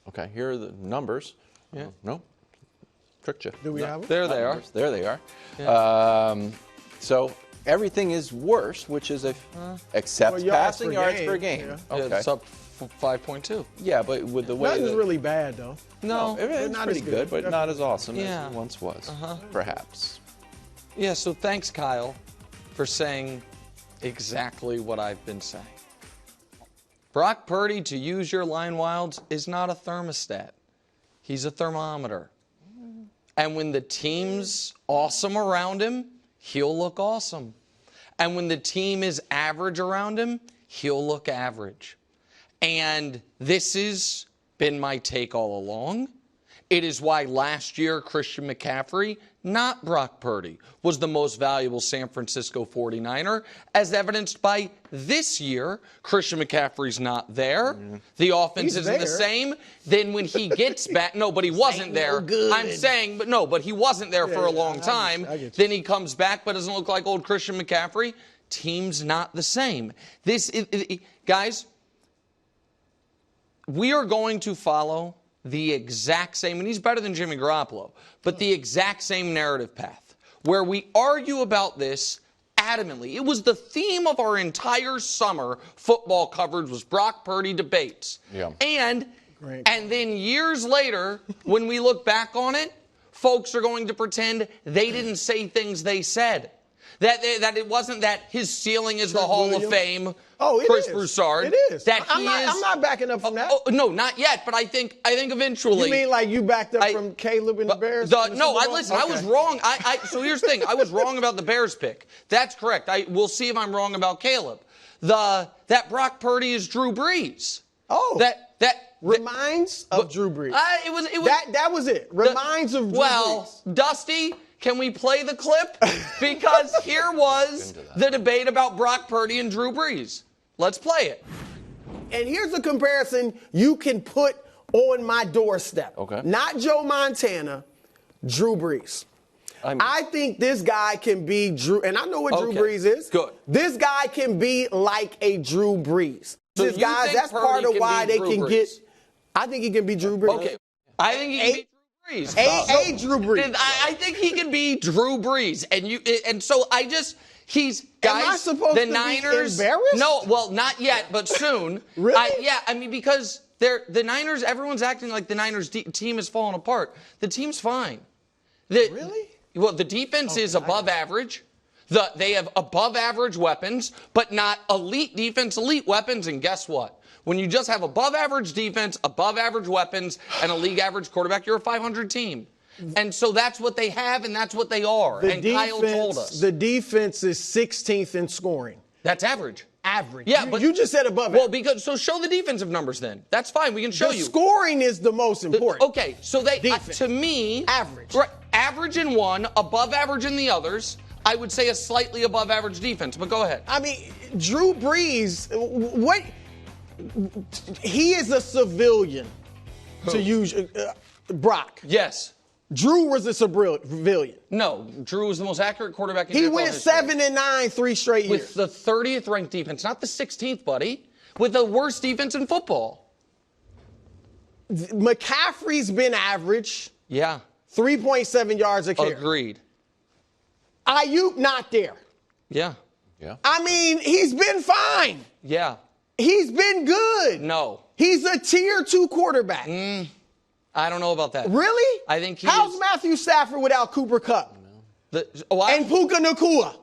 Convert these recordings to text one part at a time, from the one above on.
Okay, here are the numbers. Yeah. No, tricked you. Do we have them? There they are. Numbers. There they are. Yeah. So everything is worse, which is except passing yards per game. Yeah. Okay. Yeah, it's up 5.2. Yeah, but with the way Nothing's that, really bad, though. No. it's not pretty as good, good. but not as awesome Yeah. as it once was, perhaps. Yeah, so thanks, Kyle, for saying exactly what I've been saying. Brock Purdy, to use your line wilds, is not a thermostat. He's a thermometer. And when the team's awesome around him, he'll look awesome. And when the team is average around him, he'll look average. And this has been my take all along. It is why last year Christian McCaffrey, not Brock Purdy, was the most valuable San Francisco 49er, as evidenced by this year. Christian McCaffrey's not there. The offense He's isn't the there. same. Then when he gets back, no, but he wasn't there. good. I'm saying, but he wasn't there for a long time. I get you. Then he comes back, but doesn't look like old Christian McCaffrey. Team's not the same. Guys, we are going to follow the exact same, and he's better than Jimmy Garoppolo, but the exact same narrative path where we argue about this adamantly. It was the theme of our entire summer football coverage was Brock Purdy debates. Yeah. And then years later, when we look back on it, folks are going to pretend they didn't say things they said. That it wasn't that his ceiling is the Hall of Fame. Oh, it Chris is. Broussard. It is. That I'm not backing up from that. Oh, no, not yet. But I think eventually. You mean like you backed up from Caleb and the Bears? I was wrong. So here's the thing. I was wrong about the Bears pick. That's correct. We'll see if I'm wrong about Caleb. That Brock Purdy is Drew Brees. Oh. That reminds of Drew Brees. It was that was it. Reminds of Drew Brees. Dusty, can we play the clip? Because here was the debate about Brock Purdy and Drew Brees. Let's play it. And here's a comparison you can put on my doorstep. Okay. Not Joe Montana, Drew Brees. I think this guy can be Drew, and I know what Drew Brees is. Good. This guy can be like a Drew Brees. So This guy, that's Purdy part of can why be they Drew can Brees? get. I think he can be Drew Brees. Okay. I think he can be Drew Brees. A Drew Brees. I think he can be Drew Brees. And so he's guys. Am I supposed the to be Niners. embarrassed? No, well, not yet, but soon. Really? Because the Niners. Everyone's acting like the Niners team is falling apart. The team's fine. Really? Well, the defense is above average. They have above average weapons, but not elite defense, elite weapons. And guess what? When you just have above average defense, above average weapons, and a league average quarterback, you're a 500 team. And so that's what they have, and that's what they are. Kyle told us. The defense is 16th in scoring. That's average. Average. Yeah, you just said above average. So show the defensive numbers then. That's fine. We can show you. Scoring is the most important. Okay, so to me, average. Right, average in one, above average in the others. I would say a slightly above average defense, but go ahead. I mean, Drew Brees, he is a civilian. Who? To use Brock. Yes. Drew was a civilian. No, Drew was the most accurate quarterback in He NFL went history. 7-9 3 straight years. With the 30th ranked defense, not the 16th, buddy. With the worst defense in football. McCaffrey's been average. Yeah. 3.7 yards a carry. Agreed. Ayuk not there. Yeah. Yeah. I mean, he's been fine. Yeah. He's been good. No. He's a tier 2 quarterback. I don't know about that. Really? I think How's Matthew Stafford without Cooper Kupp? And Puka Nacua?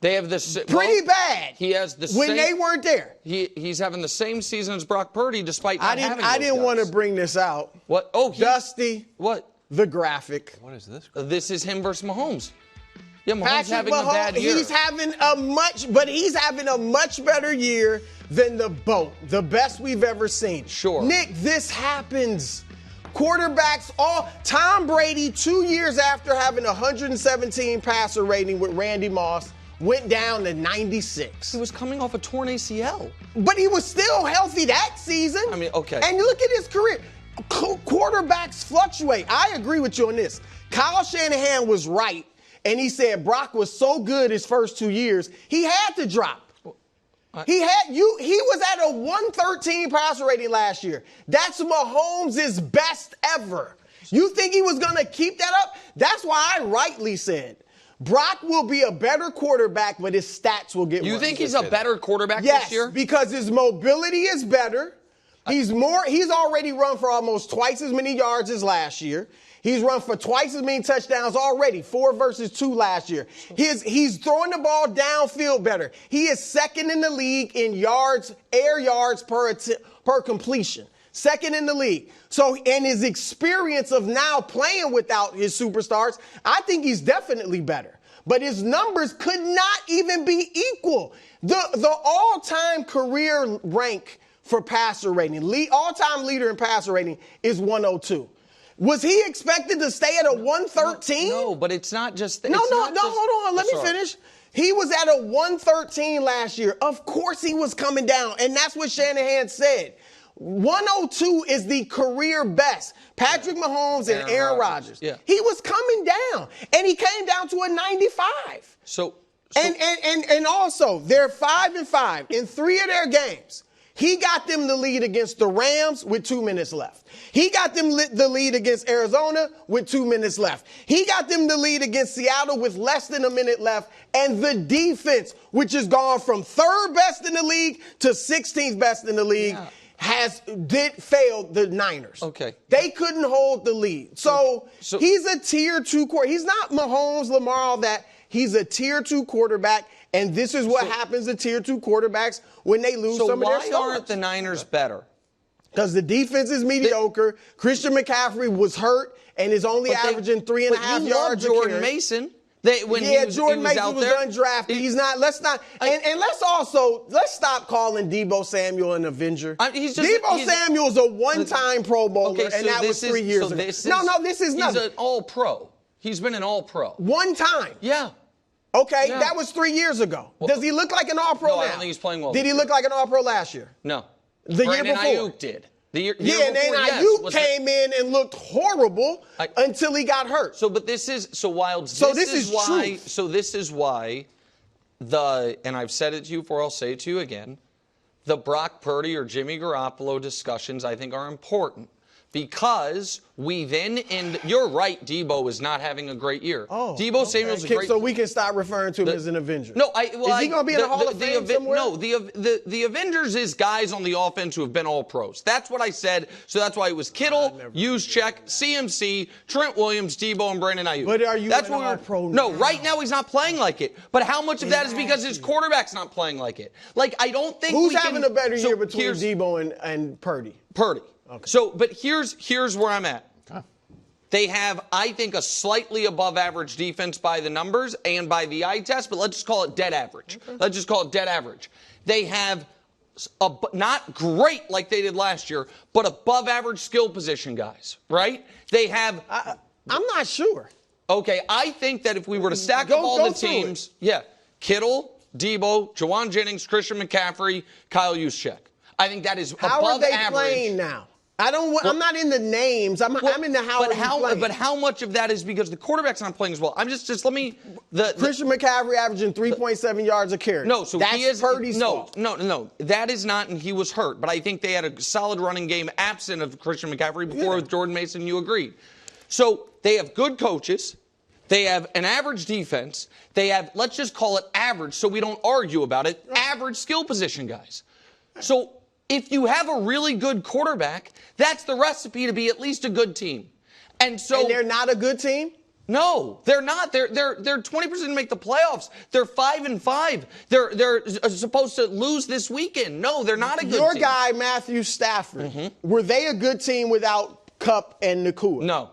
They have this pretty bad. He has the when same, they weren't there. He's having the same season as Brock Purdy, despite not having those I didn't guys. want to bring this out. What? Oh, Dusty. What? The graphic. What is this? This is him versus Mahomes. Yeah, Mahomes Patrick having Mahomes, a bad year. he's having a much better year than the BOAT, the best we've ever seen. Sure. Nick, this happens. Quarterbacks, Tom Brady, 2 years after having 117 passer rating with Randy Moss, went down to 96. He was coming off a torn ACL. But he was still healthy that season. I mean, okay. And look at his career. Quarterbacks fluctuate. I agree with you on this. Kyle Shanahan was right, and he said Brock was so good his first 2 years, he had to drop. He was at a 113 passer rating last year. That's Mahomes' best ever. You think he was going to keep that up? That's why I rightly said Brock will be a better quarterback, but his stats will get worse. You think he's a better quarterback yes, this year? Yes, because his mobility is better. He's already run for almost twice as many yards as last year. He's run for twice as many touchdowns already, 4 versus 2 last year. He's throwing the ball downfield better. He is second in the league in yards, air yards per completion. Second in the league. So, and his experience of now playing without his superstars, I think he's definitely better. But his numbers could not even be equal. The all-time career rank for passer rating, all-time leader in passer rating is 102. Was he expected to stay at a 113? No, but it's not just that. No, hold on. Let me finish. He was at a 113 last year. Of course he was coming down, and that's what Shanahan said. 102 is the career best. Patrick Mahomes and Aaron Rodgers. Yeah. He was coming down, and he came down to a 95. And also, they're 5-5 in 3 of their games. He got them the lead against the Rams with 2 minutes left. He got them the lead against Arizona with 2 minutes left. He got them the lead against Seattle with less than a minute left. And the defense, which has gone from 3rd best in the league to 16th best in the league, failed the Niners. Okay. They couldn't hold the lead. So he's a tier 2 quarterback. He's not Mahomes, Lamar, all that. He's a tier 2 quarterback. And this is what happens to tier 2 quarterbacks when they lose some of their stars. So why aren't the Niners better? Because the defense is mediocre. Christian McCaffrey was hurt and is only averaging 3.5 yards a carry. Jordan Mason. Jordan Mason was undrafted. He's not. Let's stop calling Deebo Samuel an Avenger. Deebo Samuel is a one-time Pro Bowler, and that was 3 years ago. This is nothing. He's an All-Pro. He's been an All-Pro. One time. Yeah. Okay, that was 3 years ago. Well, does he look like an All-Pro now? No, I don't think he's playing well. Did he look like an All-Pro last year? No. The year before? Ayuk did. The year and then Ayuk came in and looked horrible until he got hurt. This is why and I've said it to you before, I'll say it to you again, the Brock Purdy or Jimmy Garoppolo discussions I think are important. Because and you're right, Deebo is not having a great year. Deebo Samuel's a great. So we can stop referring to him as an Avenger. No, is he going to be in the Hall of Fame somewhere? No, the Avengers is guys on the offense who have been all pros. That's what I said. So that's why it was Kittle, Juszczyk, CMC, Trent Williams, Deebo, and Brandon Ayuk. But are you an all-pro now? No, right now he's not playing like it. But how much of that is because his quarterback's not playing like it? Like, I don't think Who's having a better year between Deebo and Purdy? Purdy. Okay. But here's where I'm at. Okay. They have, I think, a slightly above average defense by the numbers and by the eye test, but let's just call it dead average. Okay. Let's just call it dead average. They have not great like they did last year, but above average skill position guys, right? They have. I'm not sure. Okay, I think that if we were to stack up all the teams, Kittle, Deebo, Jawan Jennings, Christian McCaffrey, Kyle Juszczyk. I think that is above average. How are they playing now? I'm not in the names. I'm in the how. But how much of that is because the quarterback's not playing as well? Just let me. Christian McCaffrey averaging 3.7 yards a carry. No, so that's Purdy's fault. No, that is not, and he was hurt. But I think they had a solid running game absent of Christian McCaffrey before with Jordan Mason. You agreed. So they have good coaches. They have an average defense. They have, let's just call it average, so we don't argue about it. Average skill position guys. So. If you have a really good quarterback, that's the recipe to be at least a good team. And they're not a good team? No, they're not. They're 20% to make the playoffs. They're 5-5. They're supposed to lose this weekend. No, they're not a good team. Your guy, Matthew Stafford, were they a good team without Kupp and Nakua? No.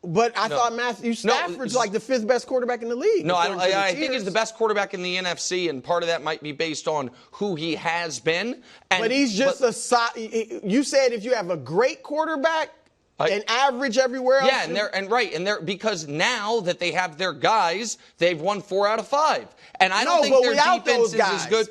But I thought Matthew Stafford's like the 5th best quarterback in the league. No, I think he's the best quarterback in the NFC, and part of that might be based on who he has been. But he's just you said if you have a great quarterback, and average everywhere else. Yeah, and they're because now that they have their guys, they've won 4 out of 5. And I don't think their defense is as good.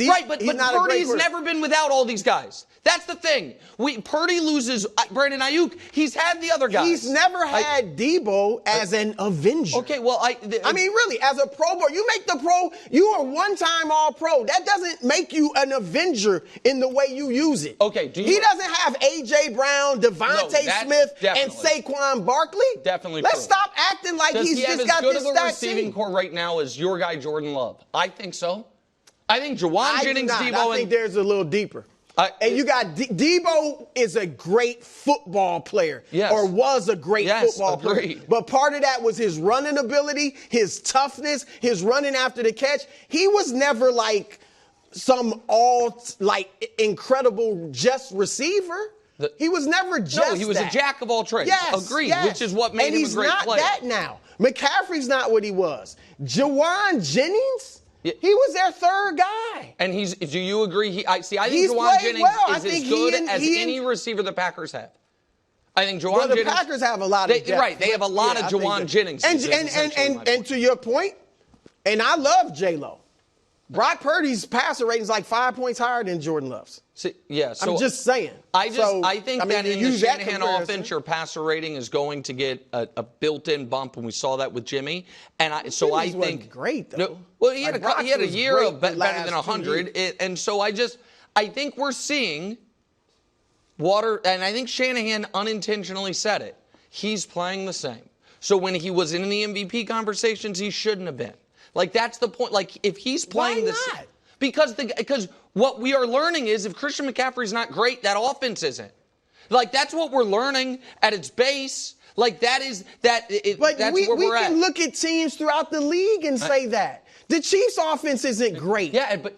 Right, but Purdy's never been without all these guys. That's the thing. Purdy loses Brandon Ayuk. He's had the other guys. He's never had Debo as an Avenger. Okay, well, I mean, really, as a Pro Bowl, you make the Pro. You are one-time All-Pro. That doesn't make you an Avenger in the way you use it. Okay, he doesn't have A.J. Brown, Devontae Smith, and Saquon Barkley. Definitely. Let's stop acting like he's just got this Does he have as good of a receiving core right now as your guy Jordan Love? I think so. I think Jawan Jennings, Debo, I think there's a little deeper. And you got Debo is a great football player, or was a great football player. But part of that was his running ability, his toughness, his running after the catch. He was never like some incredible just receiver. He was never just he was a jack of all trades. Yes, agreed, which is what made him a great player. And he's not that now. McCaffrey's not what he was. Jawan Jennings? He was their third guy. And do you agree? I think Jawan Jennings is as good as any receiver the Packers have. I think Jawan Jennings. The Packers have a lot of depth. Right, they have a lot of Jawan Jennings. And to your point, and I love J-Lo. Brock Purdy's passer rating is like 5 points higher than Jordan Love's. So I'm just saying. I think that in the Shanahan offense, your passer rating is going to get a built-in bump, and we saw that with Jimmy. And I think great though. No, well, he had a year of better than 100, and so I think we're seeing and I think Shanahan unintentionally said it. He's playing the same. So when he was in the MVP conversations, he shouldn't have been. Like, that's the point. Like, if he's playing this. Why not? Because what we are learning is if Christian McCaffrey's not great, that offense isn't. Like, that's what we're learning at its base. Like, that's where we're at. We can look at teams throughout the league and say that. The Chiefs' offense isn't great. Yeah, but.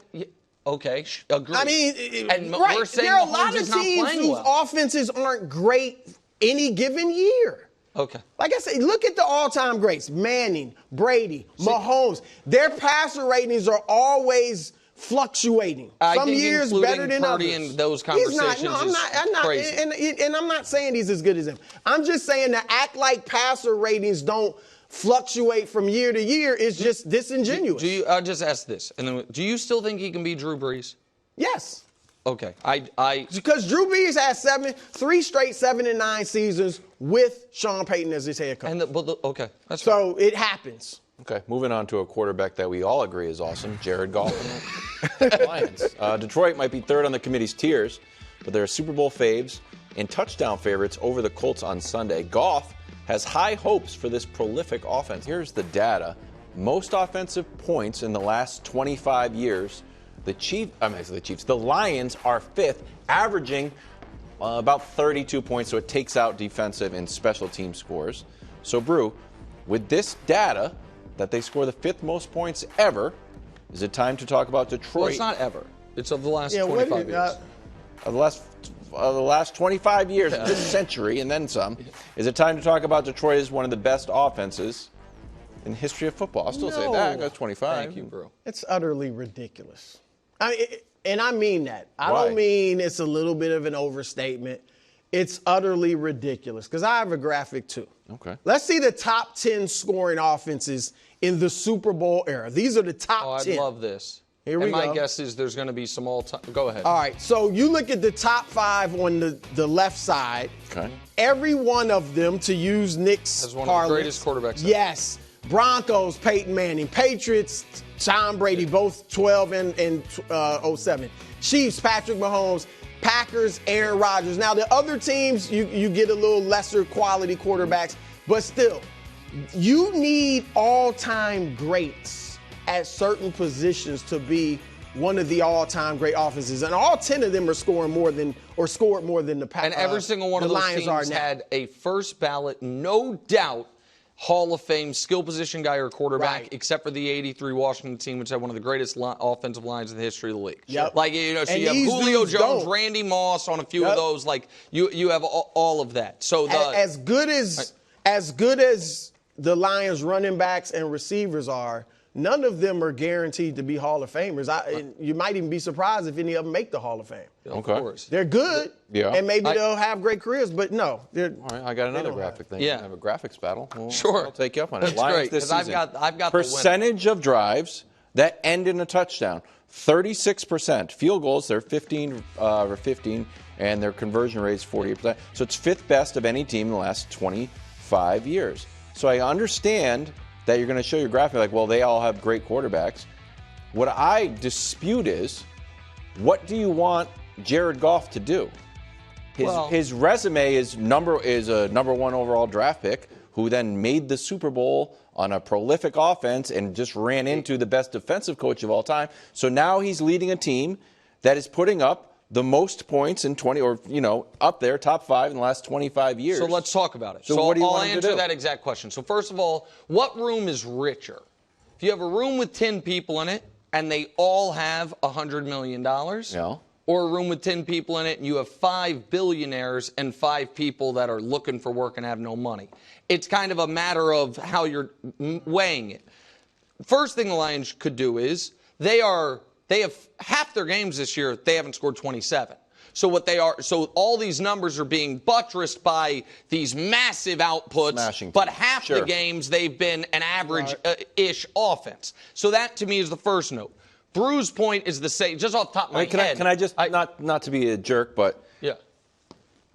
Okay, agree. I mean, we're saying there are a lot of teams whose offenses aren't great any given year. Okay. Like I said, look at the all-time greats. Manning, Brady, Mahomes. Their passer ratings are always fluctuating. Some years better than Purdy others. In those conversations I'm not, crazy. And I'm not saying he's as good as him. I'm just saying to act like passer ratings don't fluctuate from year to year is just disingenuous. I'll just ask this. And then, do you still think he can be Drew Brees? Yes. Okay. Because Drew Brees has 3 straight 7-9 seasons with Sean Payton as his head coach. Okay. That's so it happens. Okay, moving on to a quarterback that we all agree is awesome, Jared Goff. Lions. Detroit might be third on the committee's tiers, but they're Super Bowl faves and touchdown favorites over the Colts on Sunday. Goff has high hopes for this prolific offense. Here's the data. Most offensive points in the last 25 years. The Lions are 5th, averaging about 32 points, so it takes out defensive and special team scores. So, Brew, with this data that they score the 5th most points ever, is it time to talk about Detroit? Well, it's not ever. It's of the last 25 years. Of the last 25 years of this century and then some. Is it time to talk about Detroit as one of the best offenses in the history of football? I'll still say that. That's 25. Thank you, Brew. It's utterly ridiculous. And I mean that. I don't mean it's a little bit of an overstatement. It's utterly ridiculous because I have a graphic too. Okay. Let's see the top 10 scoring offenses in the Super Bowl era. These are the top 10. I love this. Here we go. My guess is there's going to be some all-time. Go ahead. All right. So you look at the top 5 on the left side. Okay. Every one of them, to use Nick's as one of the greatest quarterbacks ever. Yes. Broncos, Peyton Manning. Patriots, Tom Brady, both 12 and 07. Chiefs, Patrick Mahomes. Packers, Aaron Rodgers. Now, the other teams, you get a little lesser quality quarterbacks, but still, you need all-time greats at certain positions to be one of the all-time great offenses. And all 10 of them are scored more than the Packers. And every single one of those teams had a first ballot, no doubt, Hall of Fame skill position guy or quarterback, except for the '83 Washington team, which had one of the greatest offensive lines in the history of the league. Yep. Like, so you have Julio Jones, Randy Moss on a few of those. Like, you have all of that. So as good as the Lions running backs and receivers are, none of them are guaranteed to be Hall of Famers. You might even be surprised if any of them make the Hall of Fame. Okay. Of course. They're good, Yeah. and maybe they'll have great careers, but no. All right, I got another graphic thing. Yeah. Have a graphics battle. Well, Sure. I'll take you up on it. That's Lions great, this 'cause I've season. got the winner. Percentage of drives that end in a touchdown. 36%. Field goals, they're 15 over 15, and their conversion rate is 48%. So it's fifth best of any team in the last 25 years. So I understand that you're going to show your graphic like, well, they all have great quarterbacks. What I dispute is, what do you want Jared Goff to do? His resume is a number one overall draft pick who then made the Super Bowl on a prolific offense and just ran into the best defensive coach of all time. So now he's leading a team that is putting up the most points in 20, or, up there, top 5 in the last 25 years. So let's talk about it. So what do you I'll want him to answer do? that exact question. So first of all, what room is richer? If you have a room with 10 people in it and they all have $100 million, Yeah. or a room with 10 people in it and you have 5 billionaires and 5 people that are looking for work and have no money. It's kind of a matter of how you're weighing it. First thing the Lions could do is they have half their games this year, they haven't scored 27. So all these numbers are being buttressed by these massive outputs, Smashing but teams. half Sure. the games they've been an average-ish offense. So that to me is the first note. Bruce's point is the same, just off the top of my head. Can I just, not to be a jerk, but Yeah.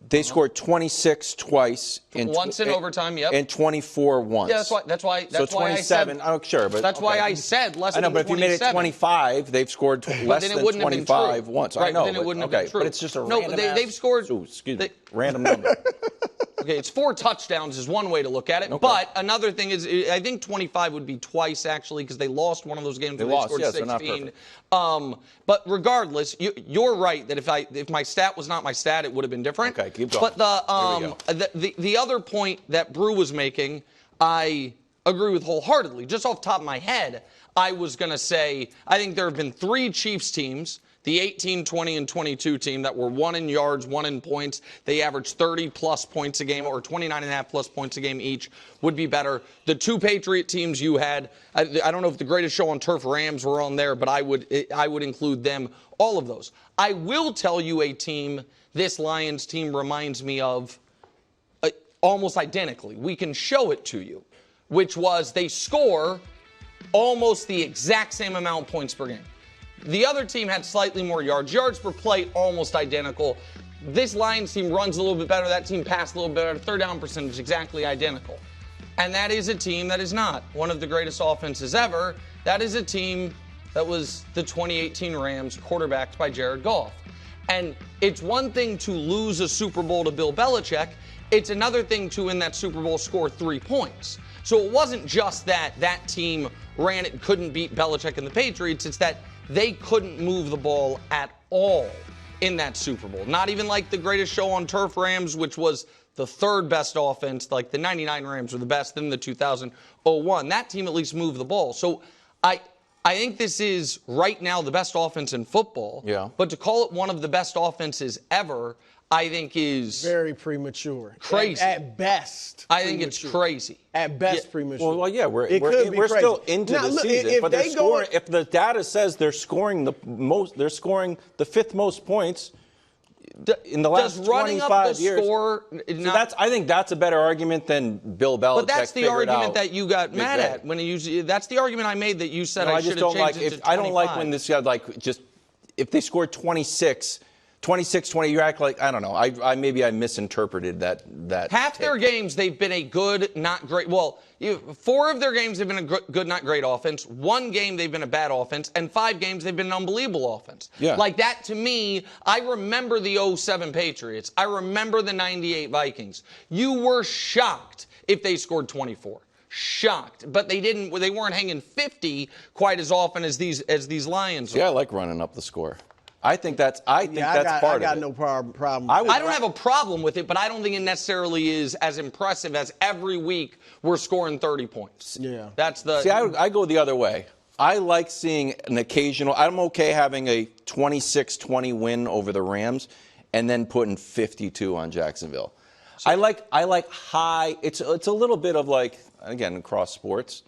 they scored 26 twice. Once in overtime, yep. And 24 once. Yeah, that's why So 27, sure, but that's why I said less than 27. I know, but if you made it 25, they've scored less then it than wouldn't have been 25 true. once. Right, I know, then it but, wouldn't okay, have been true. but it's just a No, random they've scored. random number. Okay, it's 4 touchdowns is one way to look at it. Okay. But another thing is, I think 25 would be twice, actually, because they lost one of those games They where lost, they scored yes, they're 16. not perfect. But regardless, you're right that if my stat was not my stat, it would have been different. Okay, keep going. But the other point that Brew was making, I agree with wholeheartedly. Just off the top of my head, I was going to say I think there have been 3 Chiefs teams, the 18, 20, and 22 team, that were 1 in yards, 1 in points. They averaged 30-plus points a game, or 29.5-plus points a game each, would be better. The 2 Patriot teams you had, I don't know if the Greatest Show on Turf Rams were on there, but I would include them, all of those. I will tell you a team, this Lions team reminds me of almost identically. We can show it to you, which was they score almost the exact same amount of points per game. The other team had slightly more yards. Yards per play, almost identical. This Lions team runs a little bit better. That team passed a little bit better. Third down percentage, exactly identical. And that is a team that is not one of the greatest offenses ever. That is a team that was the 2018 Rams, quarterbacked by Jared Goff. And it's one thing to lose a Super Bowl to Bill Belichick. It's another thing to, in that Super Bowl, score 3 points. So it wasn't just that team ran it and couldn't beat Belichick and the Patriots. It's that they couldn't move the ball at all in that Super Bowl. Not even like the Greatest Show on Turf Rams, which was the 3rd best offense. Like the 99 Rams were the best, then the 2001. That team at least moved the ball. So I think this is right now the best offense in football. Yeah. But to call it one of the best offenses ever, I think is very premature. Crazy. At best. I think it's crazy. At best, premature. Well, yeah, we're crazy. still into now, the look, season, but they're scoring. If the data says they're scoring the 5th most points in the last 25 years. Score So I think that's a better argument than Bill Belichick. But that's the argument that you got mad at when that's the argument I made that you said I should have changed it to 25. I don't like when this guy if they scored 26, 20, you act like, I don't know. I maybe I misinterpreted that. Half their games, they've been a good, not great. Well, 4 of their games, they've been a good, not great offense. 1 game, they've been a bad offense. And 5 games, they've been an unbelievable offense. Yeah. Like that, to me, I remember the 07 Patriots. I remember the 98 Vikings. You were shocked if they scored 24. Shocked. But they weren't hanging 50 quite as often as these Lions are. Yeah, I like running up the score. I think that's part of it. I got no problem. I don't have a problem with it, but I don't think it necessarily is as impressive as every week we're scoring 30 points. Yeah. See, I go the other way. I like seeing an occasional. I'm okay having a 26-20 win over the Rams and then putting 52 on Jacksonville. I like high. It's a little bit of like, again, across sports.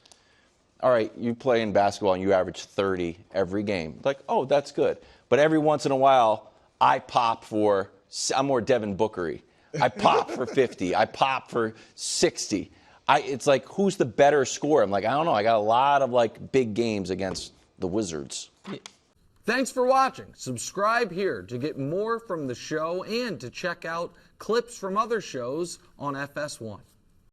all right, you play in basketball and you average 30 every game. Like, oh, that's good. But every once in a while, I'm more Devin Bookery. I pop for 50. I pop for 60. It's like, who's the better scorer? I'm like, I don't know. I got a lot of like big games against the Wizards. Thanks for watching. Subscribe here to get more from the show and to check out clips from other shows on FS1.